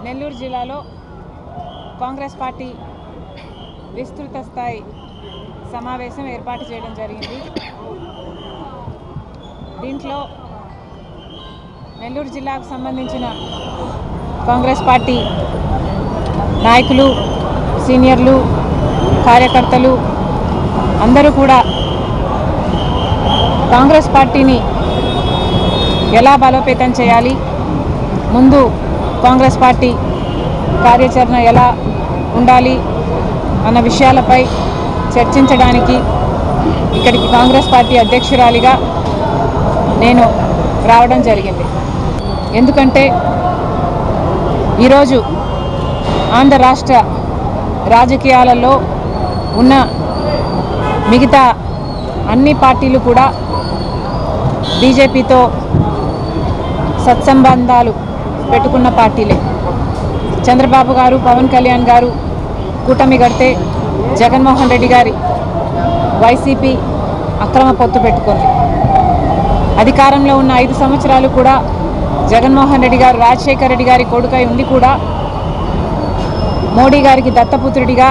నెల్లూరు జిల్లాలో కాంగ్రెస్ పార్టీ విస్తృత స్థాయి సమావేశం ఏర్పాటు చేయడం జరిగింది. దీంట్లో నెల్లూరు జిల్లాకు సంబంధించిన కాంగ్రెస్ పార్టీ నాయకులు, సీనియర్లు, కార్యకర్తలు అందరూ కూడా కాంగ్రెస్ పార్టీని ఎలా బలోపేతం చేయాలి, ముందు కాంగ్రెస్ పార్టీ కార్యాచరణ ఎలా ఉండాలి అన్న విషయాలపై చర్చించడానికి ఇక్కడికి కాంగ్రెస్ పార్టీ అధ్యక్షురాలిగా నేను రావడం జరిగింది. ఎందుకంటే ఈరోజు ఆంధ్ర రాష్ట్ర రాజకీయాలలో ఉన్న మిగతా అన్ని పార్టీలు కూడా బీజేపీతో సత్సంబంధాలు పెట్టుకున్న పార్టీలే. చంద్రబాబు గారు, పవన్ కళ్యాణ్ గారు కూటమి కడితే జగన్మోహన్ రెడ్డి గారి వైసీపీ అక్రమ పొత్తు పెట్టుకుంది. అధికారంలో ఉన్న 5 సంవత్సరాలు కూడా జగన్మోహన్ రెడ్డి గారు రాజశేఖర రెడ్డి గారి కొడుకై ఉండి కూడా మోడీ గారికి దత్తపుత్రుడిగా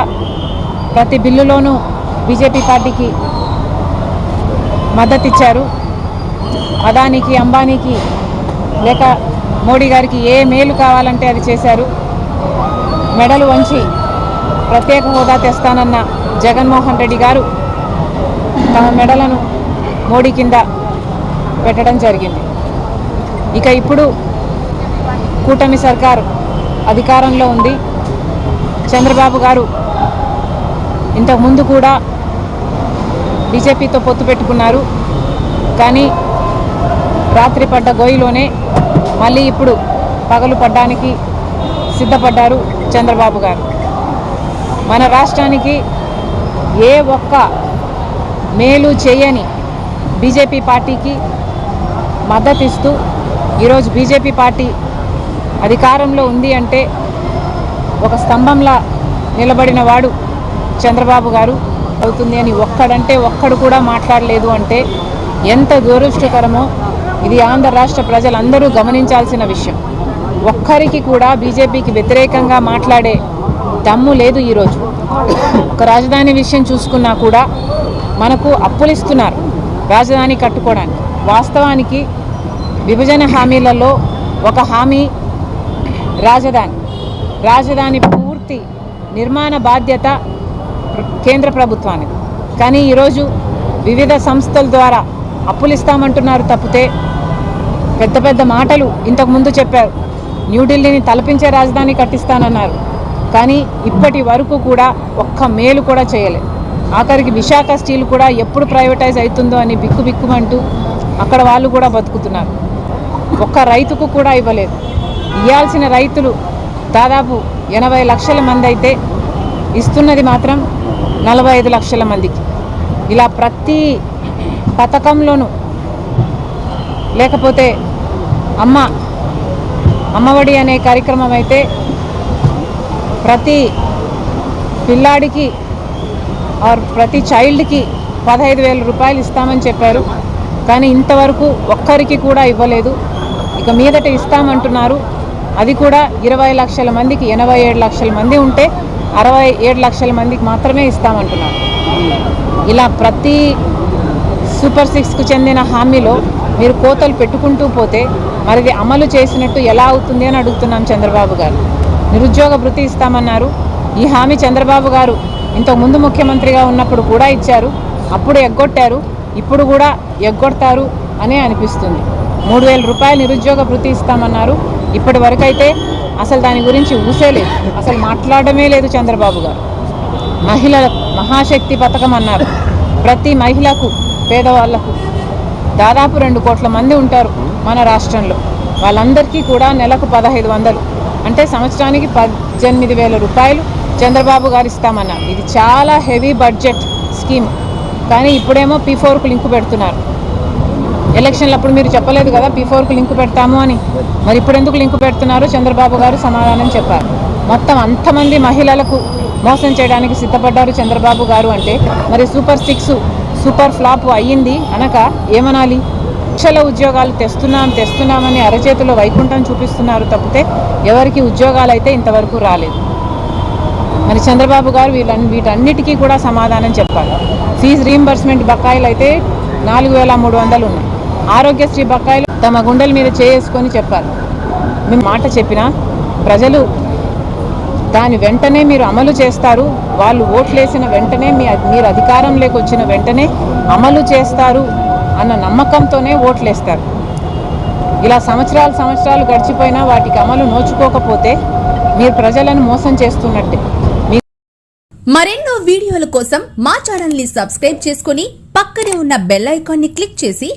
ప్రతి బిల్లులోనూ బీజేపీ పార్టీకి మద్దతిచ్చారు. అదానికి, అంబానీకి లేక మోడీ గారికి ఏ మేలు కావాలంటే అది చేశారు. మెడలు వంచి ప్రత్యేక హోదా తెస్తానన్న జగన్మోహన్ రెడ్డి గారు తమ మెడలను మోడీ కింద పెట్టడం జరిగింది. ఇక ఇప్పుడు కూటమి సర్కారు అధికారంలో ఉంది. చంద్రబాబు గారు ఇంతకుముందు కూడా బీజేపీతో పొత్తు పెట్టుకున్నారు. కానీ రాత్రి పడ్డ గోయిలోనే మళ్ళీ ఇప్పుడు పగలు పడ్డానికి సిద్ధపడ్డారు చంద్రబాబు గారు. మన రాష్ట్రానికి ఏ ఒక్క మేలు చేయని బీజేపీ పార్టీకి మద్దతిస్తూ ఈరోజు బీజేపీ పార్టీ అధికారంలో ఉంది అంటే ఒక స్తంభంలా నిలబడిన వాడు చంద్రబాబు గారు అవుతుంది అని ఒక్కడంటే ఒక్కడు కూడా మాట్లాడలేదు అంటే ఎంత దురదృష్టకరమో ఇది ఆంధ్ర రాష్ట్ర ప్రజలందరూ గమనించాల్సిన విషయం. ఒక్కరికి కూడా బీజేపీకి వ్యతిరేకంగా మాట్లాడే దమ్ము లేదు. ఈరోజు ఒక రాజధాని విషయం చూసుకున్నా కూడా మనకు అప్పులు ఇస్తున్నారు రాజధాని కట్టుకోవడానికి. వాస్తవానికి విభజన హామీలలో ఒక హామీ రాజధాని పూర్తి నిర్మాణ బాధ్యత కేంద్ర ప్రభుత్వానికి. కానీ ఈరోజు వివిధ సంస్థల ద్వారా అప్పులు ఇస్తామంటున్నారు తప్పితే పెద్ద పెద్ద మాటలు ఇంతకుముందు చెప్పారు. న్యూఢిల్లీని తలపించే రాజధాని కట్టిస్తానన్నారు. కానీ ఇప్పటి వరకు కూడా ఒక్క మేలు కూడా చేయలేదు. ఆఖరికి విశాఖ స్టీల్ కూడా ఎప్పుడు ప్రైవేటైజ్ అవుతుందో అని బిక్కుమంటూ అక్కడ వాళ్ళు కూడా బతుకుతున్నారు. ఒక్క రైతుకు కూడా ఇవ్వలేదు. ఇవ్వాల్సిన రైతులు దాదాపు 80 లక్షల మంది అయితే ఇస్తున్నది మాత్రం 45 లక్షల మందికి. ఇలా ప్రతి పథకంలోనూ లేకపోతే అమ్మఒడి అనే కార్యక్రమం అయితే ప్రతి పిల్లాడికి ప్రతి చైల్డ్కి 15,000 రూపాయలు ఇస్తామని చెప్పారు. కానీ ఇంతవరకు ఒక్కరికి కూడా ఇవ్వలేదు. ఇక మీదట ఇస్తామంటున్నారు. అది కూడా 20 లక్షల మందికి, 87 లక్షల మంది ఉంటే 67 లక్షల మందికి మాత్రమే ఇస్తామంటున్నారు. ఇలా ప్రతి సూపర్ 6కు చెందిన హామీలో మీరు కోతలు పెట్టుకుంటూ పోతే మరిది అమలు చేసినట్టు ఎలా అవుతుంది అని అడుగుతున్నాం చంద్రబాబు గారు. నిరుద్యోగ భృతి ఇస్తామన్నారు. ఈ హామీ చంద్రబాబు గారు ఇంతకుముందు ముఖ్యమంత్రిగా ఉన్నప్పుడు కూడా ఇచ్చారు. అప్పుడు ఎగ్గొట్టారు, ఇప్పుడు కూడా ఎగ్గొడతారు అనే అనిపిస్తుంది. 3,000 రూపాయలు నిరుద్యోగ భృతి ఇస్తామన్నారు. ఇప్పటి వరకైతే అసలు దాని గురించి ఊసేలేదు, అసలు మాట్లాడమే లేదు చంద్రబాబు గారు. మహిళల మహాశక్తి పథకం అన్నారు. ప్రతి మహిళకు, పేదవాళ్లకు దాదాపు 2 కోట్ల మంది ఉంటారు మన రాష్ట్రంలో. వాళ్ళందరికీ కూడా నెలకు 1,500, అంటే సంవత్సరానికి 18,000 రూపాయలు చంద్రబాబు గారు ఇస్తామన్నారు. ఇది చాలా హెవీ బడ్జెట్ స్కీమ్. కానీ ఇప్పుడేమో P4కు లింకు పెడుతున్నారు. ఎలక్షన్లప్పుడు మీరు చెప్పలేదు కదా P4కు లింకు పెడతాము అని. మరి ఇప్పుడు ఎందుకు లింకు పెడుతున్నారు? చంద్రబాబు గారు సమాధానం చెప్పారు. మొత్తం అంతమంది మహిళలకు మోసం చేయడానికి సిద్ధపడ్డారు చంద్రబాబు గారు అంటే మరి సూపర్ 6 సూపర్ ఫ్లాప్ అయ్యింది అనక ఏమనాలి? లక్షల ఉద్యోగాలు తెస్తున్నామని అరచేతిలో వైకుంఠం చూపిస్తున్నారు తప్పితే ఎవరికి ఉద్యోగాలు అయితే ఇంతవరకు రాలేదు. మరి చంద్రబాబు గారు వీటన్నిటికీ కూడా సమాధానం చెప్పాలి. ఫీజు రీయింబర్స్మెంట్ బకాయిలు అయితే 4,300 ఉన్నాయి. ఆరోగ్యశ్రీ బకాయిలు తమ గుండెల మీద చేసుకొని చెప్పాలి. మేము మాట చెప్పినా ప్రజలు దాని వెంటనే మీరు అమలు చేస్తారు, వాళ్ళు ఓట్లేసిన వెంటనే మీరు అధికారంలోకి వచ్చిన వెంటనే అమలు చేస్తారు అన్న నమ్మకంతోనే ఓట్లేస్తారు. ఇలా సంవత్సరాలు గడిచిపోయినా వాటికి అమలు నోచుకోకపోతే మీరు ప్రజలను మోసం చేస్తున్నట్టే. మరెన్నో వీడియోల కోసం మా ఛానల్ ని సబ్స్క్రైబ్ చేసుకుని పక్కనే ఉన్న బెల్ ఐకాన్ ని క్లిక్ చేసి